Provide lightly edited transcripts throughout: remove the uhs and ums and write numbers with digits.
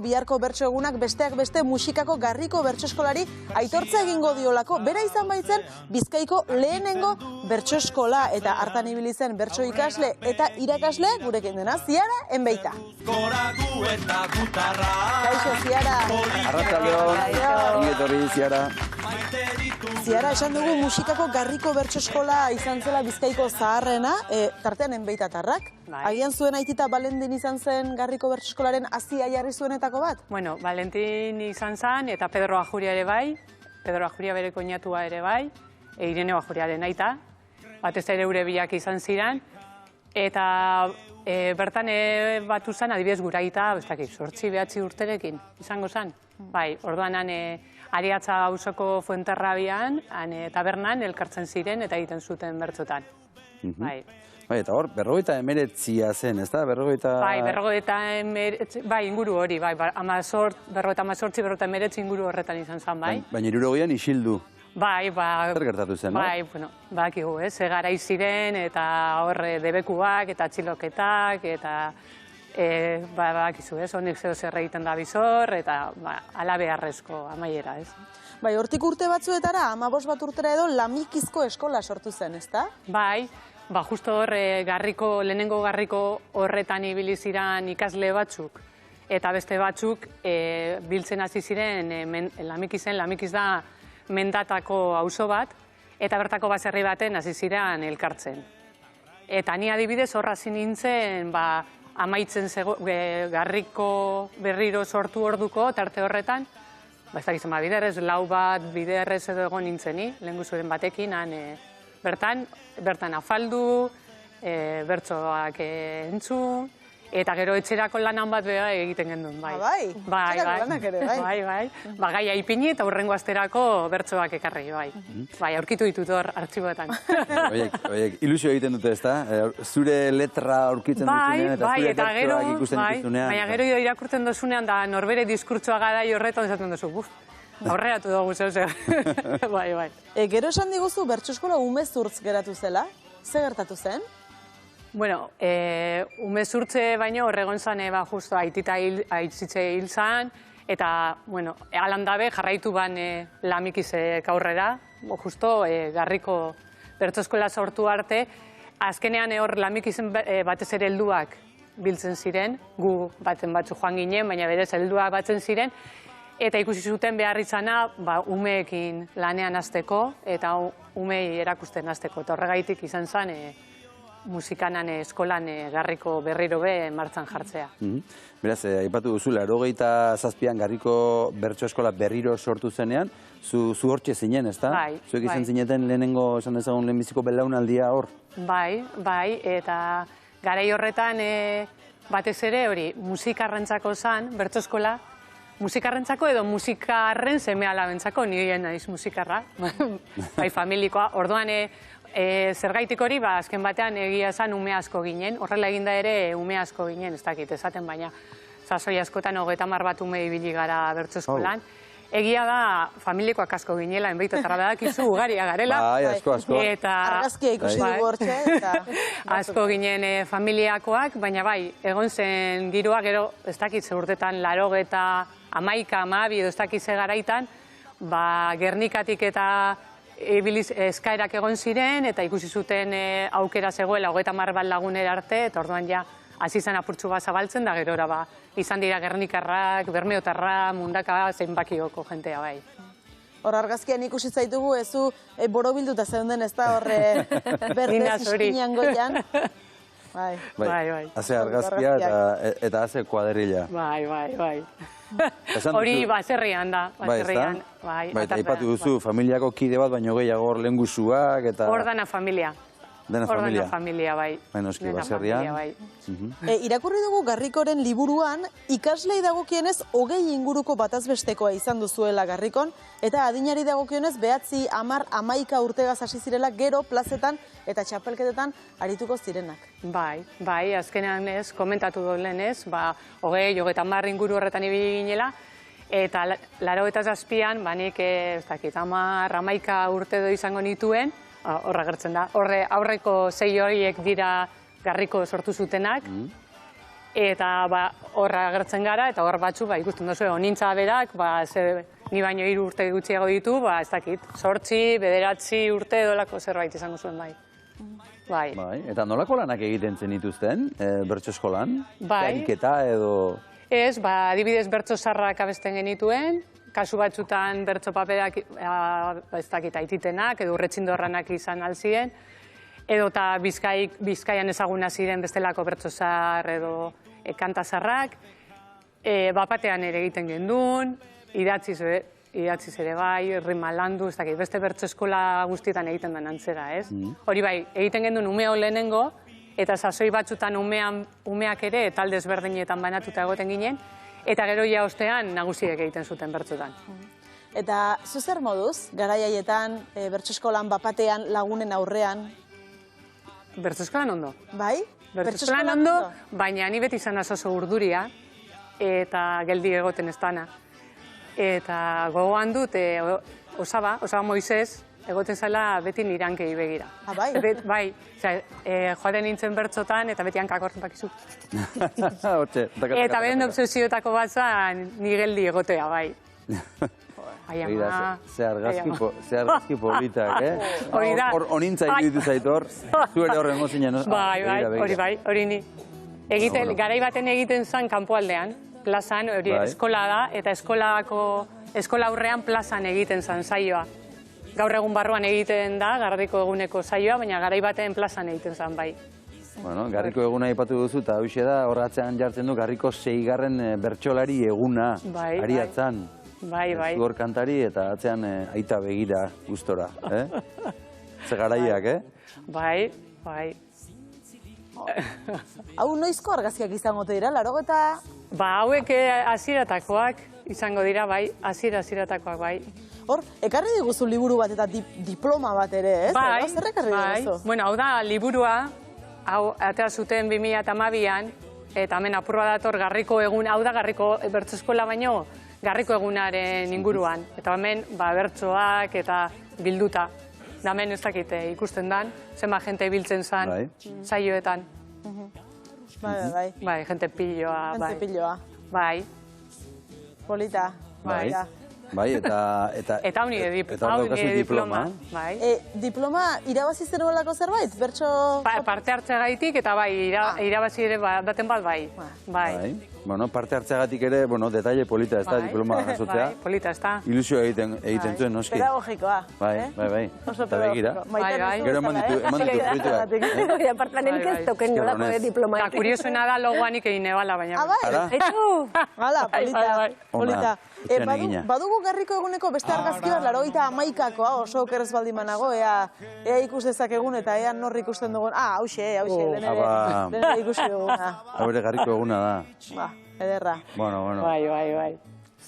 Biharko bertso egunak besteak beste musikako Garriko bertso eskolari aitortza egingo diolako, bera izan baitzen Bizkaiko lehenengo bertso eskola eta hartan ibili zen bertso ikasle eta irakasle gurekin dena Ziara Enbeita. Kaixo, Ziara. Arratsaldeon, ongi etorri Ziara. Ziara, esan dugu musikako Garriko bertso eskola izan zela Bizkaiko zaharrena, tartean Enbeitatarrak. Agian zuen aitita Valentin izan zen Garriko bertso eskolaren hasia jarri zuenetako bat? Bueno, Valentin izan zen, eta Pedro Ajuria ere bai, Pedro Ajuria bere koinatua ere bai, Irene Ajuriaren aita, batez ere eure biak izan ziren, eta bertan batu zen, adibidez gura aita, 8-9 urterekin izango zen. Bai, orduan Ariatza auzoko Fuenterrabian, tabernan elkartzen ziren eta egiten zuten bertsotan. Bai. Bai, eta hor, 59 zen, ez da? Bai, 59, bai, inguru hori, bai, 58-59 inguru horretan izan zen, bai. Baina 60an isildu. Bai, ba... Zer gertatu zen, no? Bai, bueno, bakigu, garai ziren, eta horre debekuak, eta txiloketak, eta... bakizu, honek zeo zer egiten da bizor, eta ala beharrezko amaiera, ez? Bai, hortik urte batzuetara, 15 bat urtera edo Lamikizko eskola sortu zen, ez da? Bai, justo hor lehenengo Garriko horretan ibili ziren ikasle batzuk, eta beste batzuk biltzen hasi ziren Lamikizen, Lamikiz da mendatako auzo bat, eta bertako baserri baten hasi ziren elkartzen. Eta ni adibidez horra hasi nintzen, amaitzen Garriko berriro sortu orduko, tarte horretan, ez dakitzen, biderrez, lau bat, biderrez edo egon nintzeni, lehen guzuren batekin, bertan afaldu, bertsoak entzun, eta gero etxerako lanan bat beha egiten gendun, bai. Bai? Etxerako lanak ere, bai? Bai. Gaia ipini eta hurrengo asterako bertsoak ekarri, bai. Bai, aurkitu ditut hor artxiboetan. Oiek, ilusio egiten dute, ez da? Zure letra aurkitzen duzunean eta zure bertsoak ikusten dituzunean. Baina gero irakurtzen duzunean da norbere diskurtsoa garai horretan esaten duzu, aurreatu dugu zer. Bai. Gero esan diguzu bertso eskola umezurtz geratu zela? Ze gertatu zen? Bueno, umezurtze baino horregon zan, justo aitita aitzitze hil zan, eta, bueno, alandabe jarraitu ban Lamikizek aurrera, justo Garriko bertso eskola sortu arte, azkenean hor Lamikizen batez ere helduak biltzen ziren, gu batzen batzu joan ginen, baina berez helduak batzen ziren, eta ikusi zuten behar izana umeekin lanean hasteko, eta umei erakusten hasteko, eta horregaitik izan zen, musikanan eskolan Garriko berriro be martxan jartzea. Beraz, aipatu duzu, 87an Garriko bertso eskola berriro sortu zenean, zu hortxe zinen, ez da? Bai. Zuek izan zineten lehenengo, esan dezagun, lehenbiziko belaunaldia hor? Bai, eta garai horretan batez ere hori musikarrentzako zan, bertso eskola, musikarrentzako edo musikarren seme alabentzako, nire naiz musikarra, bai familikoa, orduan zergaitik hori, azken batean egia esan ume asko ginen, horrela eginda ere ume asko ginen, ez dakit, esaten baina sasoi askotan 30 bat ume ibili gara bertso eskolan. Egia da, familikoak asko ginela, Enbeitatarra badakizu ugaria garela. Bai, asko. Argazkia ikusi dugu hortxe, eta... Asko ginen familiakoak, baina bai, egon zen giroa, gero, ez dakit, urtetan 11 edo ez dakit ze garaitan, Gernikatik eta eskaerak egon ziren, eta ikusi zuten aukera zegoela 30 bat lagunera arte, eta orduan ja, hasi zen apurtxu bat zabaltzen, da gerora izan dira Gernikarrak, Bermeotarra, Mundaka, zenbakioko jentea bai. Hor argazkian ikusi zaitugu, ezu borobilduta zeunden ez da horre berdez ispinean goian. Bai. Haze argazkia eta haze kuadrilla. Bai. Hori baserrian da, baserrian. Bai, eta aipatu duzu, familiako kide bat, baino gehiago hor lehengusuak eta... Hor dana familia. Dena familia? Dena familia, bai. Bainoski, baserrian. Irakurri dugu Garrikoren liburuan, ikaslei dagokionez 20 inguruko batazbestekoa izan duzuela Garrikon, eta adinari dagokionez 9, 10, 11 urtegaz hasi zirela gero plazetan eta txapelketetan arituko zirenak. Bai, azkenean ez, komentatu duen ez, 20-30 inguru horretan ibili ginela, eta 87an, nik ez dakit, 10-11 urte do izango nituen, horra gertzen da. Aurreko 6 horiek dira Garriko sortu zutenak. eta hor agertzen gara, eta hor batzuk ikusten duzu, honintza berak, ni baino 3 urte gutxiago ditu, ez dakit, 8, 9 urte edolako zerbait izango zuen bai. Bai. Eta nolako lanak egiten zenituzten, bertso eskolan? Ariketa edo... Ez, adibidez bertso zarrak abesten genituen, kasu batzutan bertso paperak ez dakit aititenak edo urretxindorranak izan alzien, edo eta Bizkaian ezaguna ziren bestelako bertso zar edo kantazarrak, bapatean ere egiten gendun, idatziz ere bai, rima landu, ez dakit, beste bertso eskola guztietan egiten den antzera, ez? Hori bai, egiten gendun umeo lehenengo, eta sasoi batzutan umeak ere talde ezberdinetan banatuta egoten ginen, eta gero ja ostean nagusiek egiten zuten bertsotan. Eta zu zer moduz, garaiaietan, bertso eskolan bapatean lagunen aurrean? Bertso eskolan ondo. Bai? Bertso eskolan ondo, baina ni beti izan oso urduria, eta geldi egoten ez dana. Eta gogoan dut, Osaba Moises, egoten zela beti nirankei begira. Bai? Bai, joaten nintzen bertsotan, eta beti hankak horren bakizu. Eta beren obsesioetako bat zan, ni geldi egotea, bai. Ze argazki politak, Hori da. Honintza iruditu zaitor, zu ere horren mozinen. Bai, hori ni. Garai baten egiten zen kanpoaldean, plazan, hori eskola da, eta eskola aurrean plazan egiten zen saioa. Gaur egun barruan egiten da, Garriko eguneko saioa, baina garai baten plazan egiten zen, bai. Garriko eguna aipatu duzu, eta hauxe da, horratzean jartzen du Garriko 6. bertsolari eguna, ariatzan. Bai. Zuhor kantari eta atzean aita begira gustora. Ze garaiak, Bai. Hau noizko argazkiak izango dira, 80? Hauek hasieratakoak izango dira, bai, hasieratakoak, bai. Hor, ekarri diguzu liburu bat eta diploma bat ere, ez? Bai. Zer ekarri diguzu? Bueno, hau da, liburua, hau atera zuten 2012an, eta hemen apurra dator Garriko egun, hau da Garriko bertso eskola baino, Garriko egunaren inguruan. Eta hemen, bertsoak eta bilduta. Da hemen ez dakite ikusten dan, zenba jente biltzen zan, saioetan. Bai. Bai, jente pilloa, bai. Jente pilloa. Bai. Polita. Bai, eta hau nire diploma. Diploma irabazi zenuelako zerbait? Bertso... Parte hartzeagaitik eta bai, irabazi ere baten bat bai. Bueno, parte hartzeagatik ere, detaile polita ez da, diploma jasotzea. Bai, polita ez da. Ilusio egiten zuen, noski. Pedagogikoa. Bai. Eta begira. Gero eman ditu fruituak. Apartamenik ez token nolako diploma. Eta kuriosuena da logoanik egin ebala, baina. Hala, polita. Badugu Garriko eguneko beste argazki bat, 91koa, oso okerrez baldin banago, ea ikus dezakegun eta ea norri ikusten dugun. Hauxe, lehen ikusi duguna. Hau ere Garriko eguna da. Ederra. Bueno. Bai.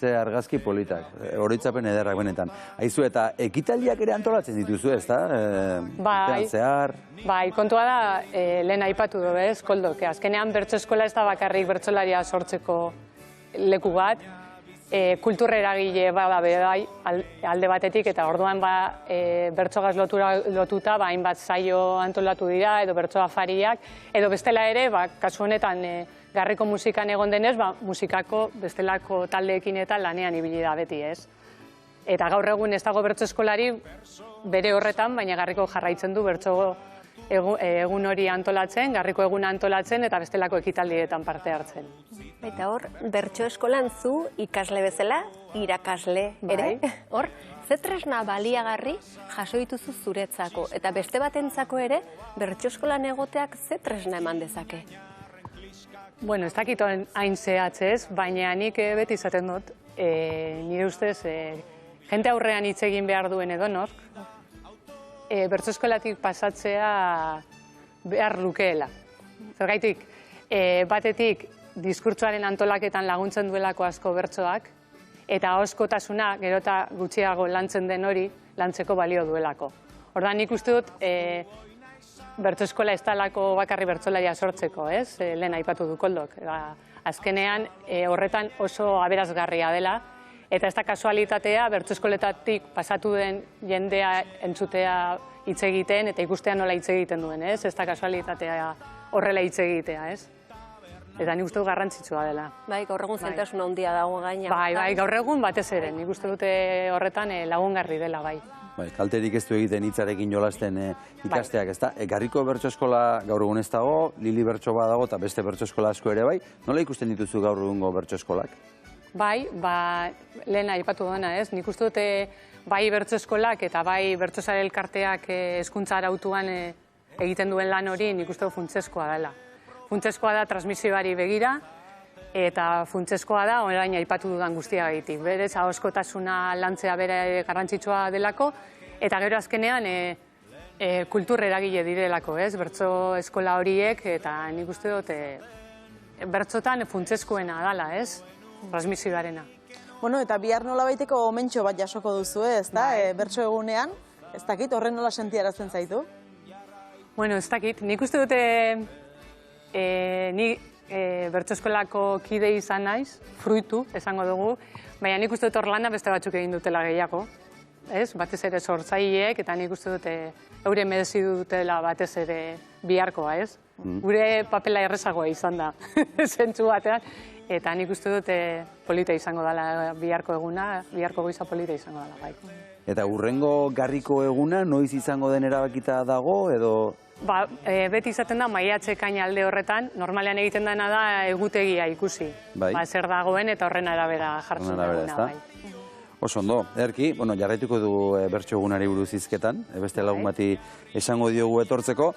Ze argazki politak, oroitzapen ederrak benetan. Aizu, eta ekitaldiak ere antolatzen dituzu, ez da? Bai, kontua da, lehen aipatu du, ez, Koldok. Azkenean bertso eskola ez da bakarrik bertsolaria sortzeko leku bat, kultur eragile bada bai alde batetik, eta orduan bertsogaz lotuta hainbat saio antolatu dira, edo bertso afariak, edo bestela ere, kasu honetan Garriko musikan egon denez, musikako bestelako taldeekin eta lanean ibili da beti, ez? Eta gaur egun ez dago bertso eskolari bere horretan, baina Garriko jarraitzen du bertso egun hori antolatzen, Garriko eguna antolatzen eta bestelako ekitaldietan parte hartzen. Eta hor, bertso eskolan zu ikasle bezala, irakasle ere, hor, ze tresna baliagarri jaso dituzu zuretzako, eta beste batentzako ere, bertso eskolan egoteak ze tresna eman dezake? Bueno, ez dakit hain zehatzez, baina nik beti izaten dut, nire ustez, jente aurrean hitz egin behar duen edonork, bertso eskolatik pasatzea behar lukeela. Zergaitik, batetik, diskurtsoaren antolaketan laguntzen duelako asko bertsoak, eta ahoskotasuna gero eta gutxiago lantzen den hori lantzeko balio duelako. Ordan nik uste dut, bertso eskola ez talako bakarri bertsolaria sortzeko, ez? Lehen aipatu du Koldok. Azkenean horretan oso aberasgarria dela, eta ez da kasualitatea bertso eskoletatik pasatu den jendea entzutea hitz egiten eta ikustea nola hitz egiten duen, ez? Ez da kasualitatea horrela hitz egitea, ez? Eta nik uste dut garrantzitsua dela. Bai, gaur egun zailtasun handia dago gaina. Bai, gaur egun batez ere, nik uste dute horretan lagungarri dela, bai. Bai, kalterik ez du egiten hitzarekin jolasten ikasteak, ezta? Garriko bertso eskola gaur egun ez dago, Lili bertso badago eta beste bertso eskola asko ere bai. Nola ikusten dituzu gaur egungo bertso eskolak? Bai, lehen aipatu dena, ez? Nik uste dute bai bertso eskolak eta bai bertsozale elkarteak hezkuntza arautuan egiten duen lan hori nik uste dut funtsezkoa dela. Funtsezkoa da transmisioari begira, eta funtsezkoa da orain aipatu dudan guztiagatik. Berez, ahoskotasuna lantzea bere garrantzitsua delako, eta gero azkenean kultur eragile direlako, ez? Bertso eskola horiek, eta nik uste dut bertsotan funtsezkoena dela, ez? Transmisioarena. Bueno, eta bihar nola baiteko omentxo bat jasoko duzu, ez da? Bertso egunean, ez dakit, horren nola sentiarazten zaitu? Bueno, ez dakit, nik uste dute ni bertso eskolako kide izan naiz, fruitu, esango dugu, baina nik uste dut hor lana beste batzuk egin dutela gehiago. Ez? Batez ere sortzaileek, eta nik uste dute eure merezi dutela batez ere biharkoa, ez? Gure papela errezagoa izan da, zentzu batean, eta nik uste dute polita izango dela biharko eguna, biharko goiza polita izango dela, bai. Eta hurrengo garriko eguna noiz izango den erabakita dago, edo... Beti izaten da maiatze-ekain alde horretan, normalean egiten dena da egutegia ikusi. Zer dagoen eta horren arabera jartzen duguna, bai. Oso ondo, Ederki, jarraituko du bertso egunari buruz hizketan, beste lagun bati esango diogu etortzeko.